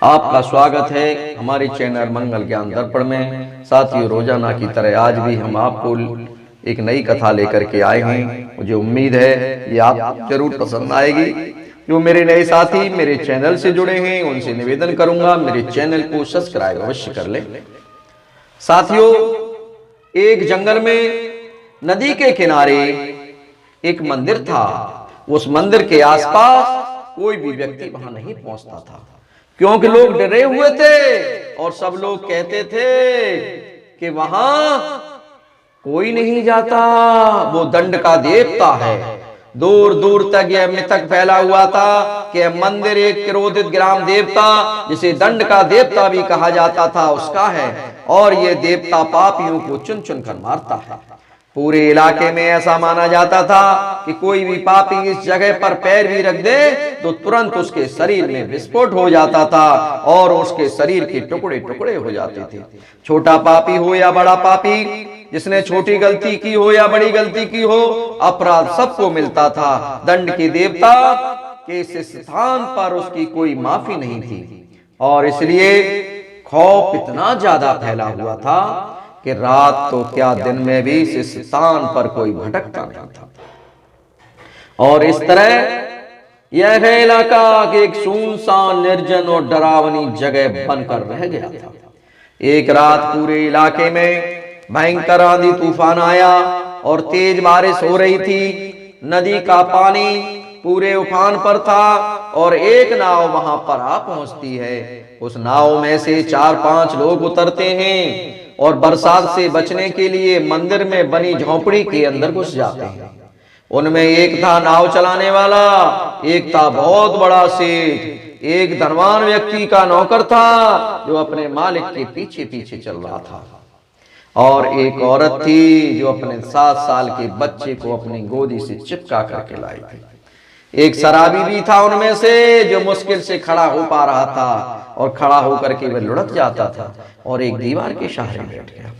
आपका स्वागत है हमारे चैनल मंगल ज्ञान दर्पण में। साथियों, रोजाना की तरह आज भी हम आपको एक नई कथा लेकर के आए हैं। मुझे उम्मीद है ये आप जरूर पसंद आएगी। जो मेरे नए साथी मेरे चैनल से जुड़े हैं उनसे निवेदन करूंगा मेरे चैनल को सब्सक्राइब अवश्य कर लें। साथियों, एक जंगल में नदी के किनारे एक मंदिर था। उस मंदिर के आसपास कोई भी व्यक्ति वहां नहीं पहुंचता था, क्योंकि लोग डरे हुए थे और सब लोग कहते थे कि वहां कोई नहीं जाता, वो दंड का देवता है। दूर दूर तक यह मिथक फैला हुआ था कि मंदिर एक क्रोधित ग्राम देवता, जिसे दंड का देवता भी कहा जाता था, उसका है और ये देवता पापियों को चुन चुन कर मारता है। पूरे इलाके में ऐसा माना जाता था कि कोई भी पापी इस जगह पर पैर भी रख दे तो तुरंत उसके शरीर में विस्फोट हो जाता था और उसके शरीर के टुकड़े टुकड़े हो जाते थे। छोटा पापी हो या बड़ा पापी, जिसने छोटी गलती की हो या बड़ी गलती की हो, अपराध सबको मिलता था। दंड के देवता के इस स्थान पर उसकी कोई माफी नहीं थी और इसलिए खौफ इतना ज्यादा फैला हुआ था कि रात तो क्या दिन में भी इस स्थान पर कोई भटकता नहीं था। और इस तरह यह इलाका एक सुनसान, निर्जन और डरावनी जगह बनकर रह गया था। एक रात पूरे इलाके में भयंकर आंधी तूफान आया और तेज बारिश हो रही थी। नदी का पानी पूरे उफान पर था और एक नाव वहां पर आ पहुंचती है। उस नाव में से 4-5 लोग उतरते हैं और बरसात से बचने के लिए मंदिर में बनी झोपड़ी के अंदर घुस जाते हैं। उनमें एक था नाव चलाने वाला, एक था बहुत बड़ा सेठ, एक धनवान व्यक्ति का नौकर था जो अपने मालिक के पीछे पीछे चल रहा था, और एक औरत थी जो अपने 7 साल के बच्चे को अपनी गोदी से चिपका करके लाई थी। एक शराबी भी था उनमें से जो मुश्किल से खड़ा हो पा रहा था और खड़ा होकर के वह लुढ़क जाता था और एक दीवार के सहारे बैठ गया।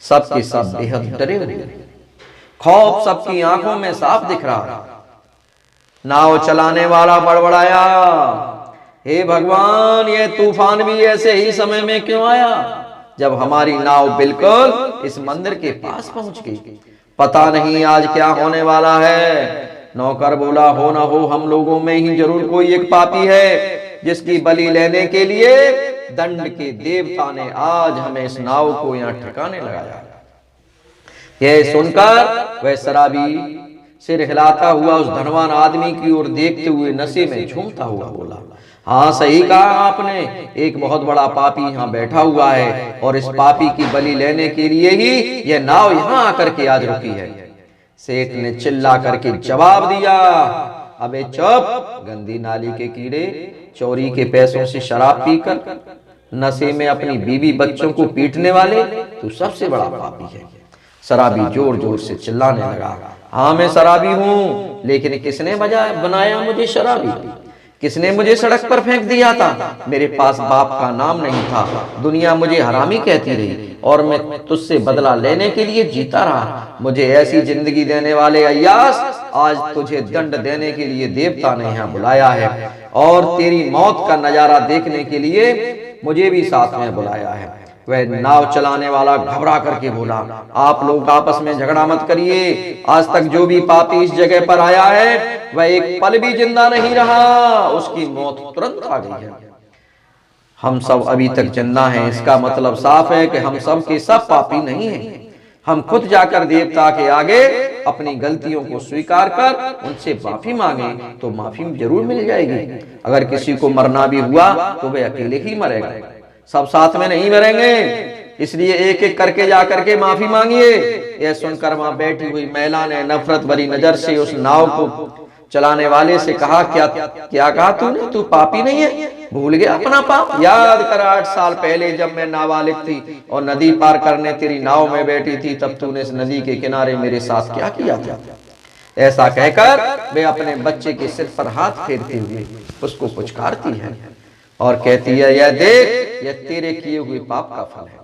सबके सब बेहद डरे हुए, खौफ सबकी आंखों में साफ दिख रहा। नाव चलाने वाला बड़बड़ाया, हे भगवान, ये तूफान भी ऐसे ही समय में क्यों आया जब हमारी नाव बिल्कुल इस मंदिर के पास पहुंच गई। पता नहीं आज क्या होने वाला है। नौकर बोला, हो ना हो हम लोगों में ही जरूर कोई एक पापी है जिसकी बलि लेने के लिए दंड के देवता ने आज हमें इस नाव को यहाँ ठिकाने लगाया। यह सुनकर वह शराबी सिर हिलाता हुआ उस धनवान आदमी की ओर देखते हुए नशे में झूमता हुआ बोला, हाँ सही कहा आपने, एक बहुत बड़ा पापी यहाँ बैठा हुआ है और इस पापी की बलि लेने के लिए ही यह नाव यहाँ आकर के आज रुकी है। सेठ ने चिल्ला करके जवाब दिया, अबे चुप, गंदी नाली के कीड़े, चोरी के पैसों से शराब पीकर नशे में अपनी बीवी बच्चों को पीटने वाले, तू सबसे बड़ा पापी है। शराबी जोर जोर से चिल्लाने लगा, हाँ मैं शराबी हूँ, लेकिन किसने बनाया मुझे शराबी? किसने मुझे सड़क पर फेंक दिया था? मेरे पास बाप का नाम नहीं था, दुनिया मुझे हरामी कहती रही और मैं तुझसे बदला लेने के लिए जीता रहा। मुझे ऐसी जिंदगी देने वाले अय्यास, आज तुझे दंड देने के लिए देवता ने यहाँ बुलाया है और तेरी मौत का नजारा देखने के लिए मुझे भी साथ में बुलाया है। वह नाव चलाने वाला घबरा करके बोला, आप लोग आपस में झगड़ा मत करिए। आज तक जो भी पापी इस जगह पर आया है वह एक पल भी जिंदा नहीं रहा, उसकी मौत तुरंत आ गई है। हम सब अभी तक जिंदा हैं, इसका मतलब साफ है कि हम सब के सब पापी नहीं हैं। हम खुद जाकर देवता के आगे अपनी गलतियों को स्वीकार कर उनसे माफी मांगे तो माफी जरूर मिल जाएगी। अगर किसी को मरना भी हुआ तो वह अकेले ही मरेगा, सब साथ में नहीं मरेंगे, इसलिए एक एक करके जाकर के माफी मांगिए। यह सुनकर वहां बैठी हुई महिला ने नफरत भरी नजर से उस नाव को चलाने वाले से कहा, क्या कहा तूने? तू पापी नहीं है? भूल गया अपना पाप? याद कर 8 साल पहले जब मैं नाबालिग थी और नदी पार करने तेरी नाव में बैठी थी, तब तूने इस नदी के किनारे मेरे साथ क्या किया था? ऐसा कहकर वे अपने बच्चे के सिर पर हाथ फेरते हुए उसको पुचकारती है और कहती है, यह देख, यह तेरे किए हुए पाप का फल है,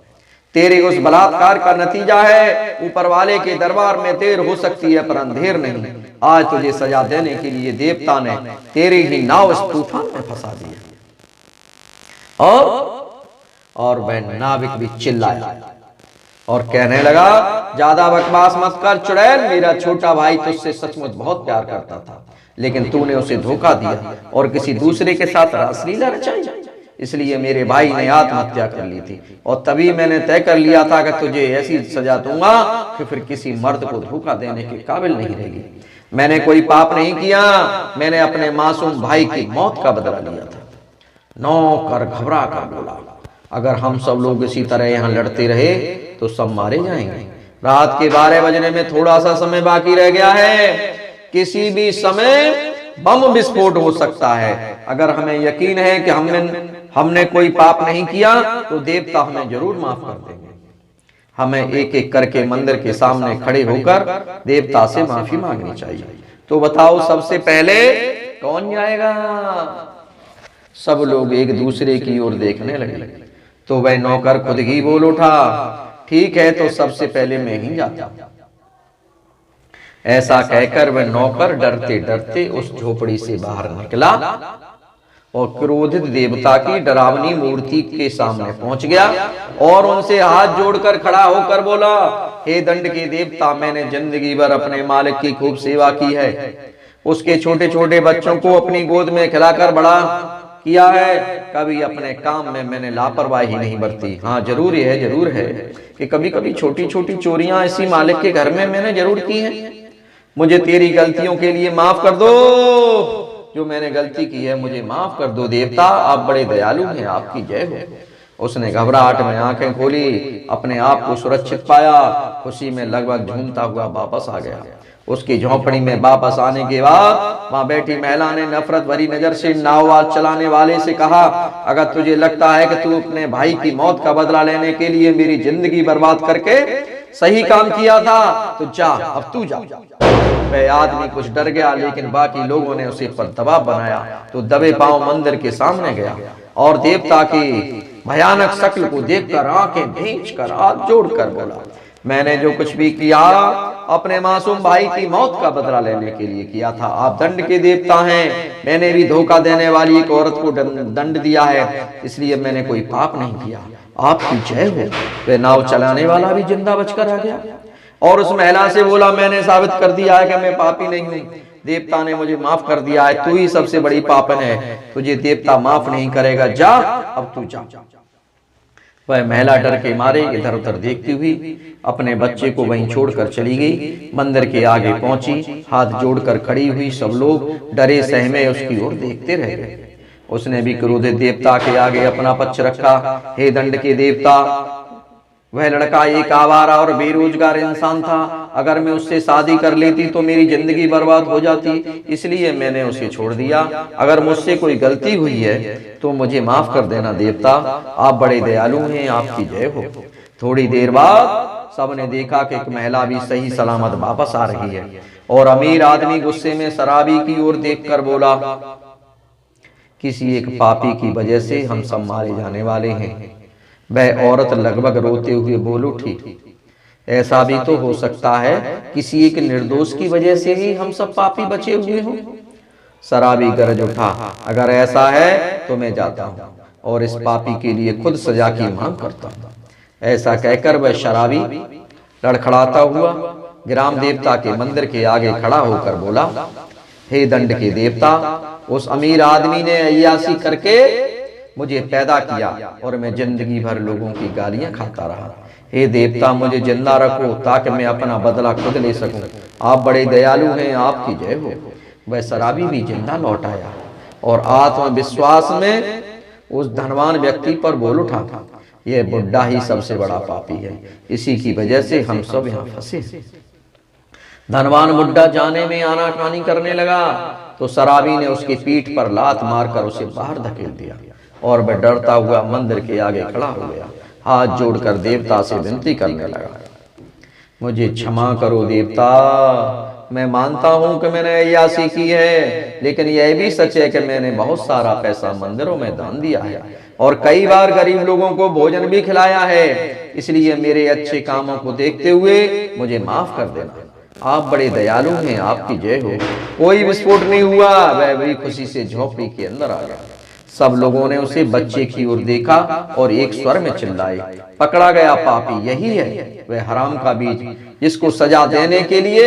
तेरे उस बलात्कार का नतीजा है। ऊपर वाले के दरबार में देर हो सकती है पर अंधेर नहीं। आज तुझे सजा देने के लिए देवता ने तेरे ही नाव इस तूफान में फंसा दिया। और वह नाविक भी चिल्लाया और कहने लगा, ज्यादा बकवास मत कर चुड़ैल, मेरा छोटा भाई तुझसे सचमुच बहुत प्यार करता था, लेकिन तूने उसे धोखा दिया और किसी दूसरे के साथ रासलीला रचाई, इसलिए मेरे भाई ने आत्महत्या कर ली थी। और तभी मैंने तय कर लिया था कि तुझे ऐसी सजा दूंगा कि फिर किसी मर्द को धोखा देने के काबिल नहीं रहेगी। मैंने कोई पाप नहीं किया, मैंने अपने मासूम भाई की मौत का बदला लिया था। नौकर घबरा कर बोला, अगर हम सब लोग इसी तरह यहाँ लड़ते रहे तो सब मारे जाएंगे। रात के 12 बजने में थोड़ा सा समय बाकी रह गया है, किसी भी समय बम विस्फोट हो सकता है। अगर हमें यकीन है कि हमने कोई पाप नहीं किया तो देवता हमें जरूर माफ कर देंगे। हमें एक एक करके मंदिर के सामने खड़े होकर देवता से माफी मांगनी चाहिए। तो बताओ सबसे पहले कौन जाएगा? सब लोग एक दूसरे की ओर देखने लगे। तो वह नौकर खुद ही बोल उठा, ठीक है तो सबसे पहले मैं ही जाता हूं। ऐसा कहकर वह नौकर डरते डरते उस झोपड़ी से बाहर निकला और क्रोधित देवता की डरावनी मूर्ति के सामने पहुंच गया और उनसे हाथ जोड़कर खड़ा होकर बोला, हे दंड के देवता, मैंने जिंदगी भर अपने मालिक की खूब सेवा की है। उसके छोटे छोटे बच्चों को अपनी गोद में खिलाकर बड़ा किया है। कभी अपने काम में मैंने लापरवाही नहीं बरती। हाँ, जरूर है कि कभी कभी छोटी छोटी चोरियां इसी मालिक के घर में मैंने जरूर की हैं। मुझे तेरी गलतियों के लिए माफ कर दो। जो मैंने गलती की है मुझे माफ कर दो देवता, आप बड़े दयालु हैं, आपकी जय हो। उसने घबराहट में आंखें खोली, अपने आप को सुरक्षित पाया, खुशी में लगभग झूमता हुआ वापस आ गया। उसकी झोंपड़ी में वापस आने के बाद वहां बैठी महिला ने नफरत भरी नजर से नाव चलाने वाले से कहा, अगर तुझे लगता है कि तू अपने भाई की मौत का बदला लेने के लिए मेरी जिंदगी बर्बाद करके सही काम किया था तो जा, अब तू जा। वह आदमी कुछ डर गया, लेकिन बाकी लोगों ने उसे पर दबाव बनाया तो दबे पांव मंदिर के सामने गया और देवता की भयानक शक्ल को देखकर आंखें भींचकर हाथ जोड़कर बोला, मैंने जो कुछ भी किया अपने मासूम भाई की मौत का बदला लेने के लिए किया था। आप दंड के देवता हैं, मैंने भी धोखा देने वाली एक औरत को दंड दिया है, इसलिए मैंने कोई पाप नहीं किया। आपकी जय हो। वह नाव चलाने वाला भी जिंदा बचकर आ गया और उस महिला से बोला, मैंने साबित कर दिया है कि मैं पापी नहीं हूँ। देवता ने मुझे माफ कर दिया है, तू ही सबसे बड़ी पापन है, तुझे देवता माफ नहीं करेगा, जा अब तू जा। वह महिला डर के मारे इधर उधर देखती हुई अपने बच्चे को वहीं छोड़कर चली गई। मंदिर के आगे पहुंची, हाथ जोड़कर खड़ी हुई सब लोग डरे सहमे उसकी ओर देखते रह गए। उसने भी क्रोधित देवता के आगे अपना पक्ष रखा, हे दंड के देवता, वह लड़का एक आवारा और बेरोजगार इंसान था। अगर मैं उससे शादी कर लेती तो मेरी जिंदगी बर्बाद हो जाती, इसलिए मैंने उसे छोड़ दिया। अगर मुझसे कोई गलती हुई है तो मुझे माफ कर देना देवता, आप बड़े दयालु हैं, आपकी जय हो। थोड़ी देर बाद सबने देखा कि एक महिला भी सही सलामत वापस आ रही है और अमीर आदमी गुस्से में शराबी की ओर देखकर बोला, किसी एक पापी की वजह से हम सब मारे जाने वाले हैं। वह औरत लगभग रोते हुए बोल उठी, ऐसा भी तो हो सकता है किसी एक निर्दोष की वजह से ही हम सब पापी बचे हुए हों। शराबी गरज उठा, अगर ऐसा है तो मैं जाता हूँ और इस पापी के लिए खुद सजा की मांग करता हूँ। ऐसा कहकर वह शराबी लड़खड़ाता हुआ ग्राम देवता के मंदिर के आगे खड़ा होकर बोला, हे दंड के देवता, उस अमीर आदमी ने अय्यासी करके मुझे पैदा किया और मैं जिंदगी भर लोगों की गालियां खाता रहा। हे देवता, मुझे जिंदा रखो ताकि मैं अपना बदला खुद ले सकूं। आप बड़े दयालु हैं, आपकी जय हो। वह शराबी भी जिंदा लौट आया और आत्मविश्वास में उस धनवान व्यक्ति पर बोल उठा, यह बुढ़ा ही सबसे बड़ा पापी है, इसी की वजह से हम सब यहाँ फंसे। धनवान बुढ़ा जाने में आनाकानी करने लगा तो शराबी ने उसकी पीठ पर लात मारकर उसे बाहर धकेल दिया और वह डरता हुआ मंदिर के आगे खड़ा हो गया, हाथ जोड़कर देवता से विनती करने लगा, मुझे क्षमा करो देवता, मैं मानता हूं कि मैंने अय्यासी की है, लेकिन यह भी सच है कि मैंने बहुत सारा पैसा मंदिरों में दान दिया है और कई बार गरीब लोगों को भोजन भी खिलाया है, इसलिए मेरे अच्छे कामों को देखते हुए मुझे माफ कर देना। आप बड़े दयालु हैं, आपकी जय हो। कोई विस्फोट नहीं हुआ, वह भी खुशी से झोपड़ी के अंदर आ गया। सब लोगों ने उसे बच्चे की ओर देखा और एक स्वर में चिल्लाए, पकड़ा गया पापी यही है, वह हराम का बीज, जिसको सजा देने के लिए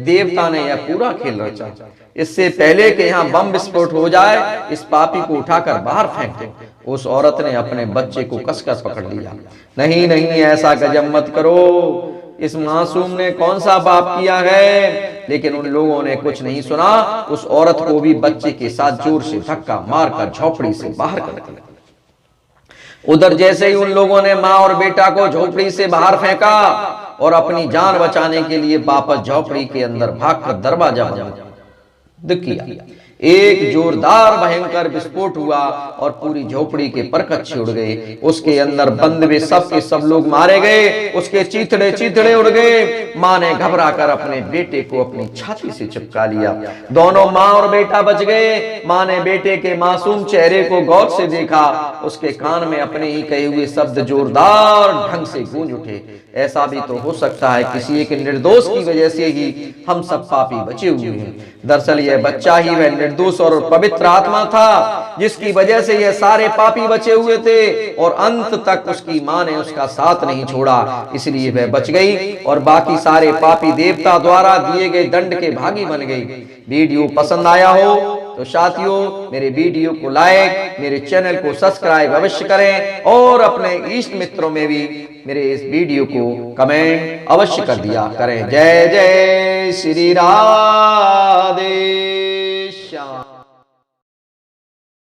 देवता ने यह पूरा खेल रचा। इससे पहले कि यहाँ बम विस्फोट हो जाए, इस पापी को उठाकर बाहर फेंक दो। उस औरत ने अपने बच्चे को कसकर पकड़ लिया। नहीं नहीं, ऐसा गजब मत करो, इस मासूम ने कौन सा पाप किया है। लेकिन उन लोगों ने कुछ नहीं सुना। उस औरत को भी बच्चे के साथ जोर से धक्का मारकर झोपड़ी से बाहर कर दिया। उधर जैसे ही उन लोगों ने माँ और बेटा को झोपड़ी से बाहर फेंका और अपनी जान बचाने के लिए वापस झोपड़ी के अंदर भागकर दरवाजा बंद किया, एक जोरदार भयंकर विस्फोट हुआ और पूरी झोपड़ी के परखच्चे उड़ गए। उसके अंदर बंद वे सब के सब लोग मारे गए। उसके चीथड़े चीथड़े उड़ गए। माँ ने घबरा कर अपने बेटे को अपनी छाती से चिपका लिया। दोनों माँ और बेटा बच गए। माँ ने बेटे के मासूम चेहरे को गौर से देखा। उसके कान में अपने ही कहे हुए शब्द जोरदार ढंग से गूंज उठे, ऐसा भी तो हो सकता है किसी एक निर्दोष की वजह से ही हम सब पापी बचे हुए हैं। दरअसल यह बच्चा ही वह निर्दोष और पवित्र आत्मा था जिसकी वजह से यह सारे पापी बचे हुए थे और अंत तक उसकी मां ने उसका साथ नहीं छोड़ा, इसलिए वह बच गई और बाकी सारे पापी देवता द्वारा दिए गए दंड के भागी बन गई। वीडियो पसंद आया हो तो साथियों मेरे वीडियो को लाइक, मेरे चैनल को सब्सक्राइब अवश्य करें और अपने इष्ट मित्रों में भी मेरे इस वीडियो को कमेंट अवश्य कर दिया करें। जय जय श्री राधे।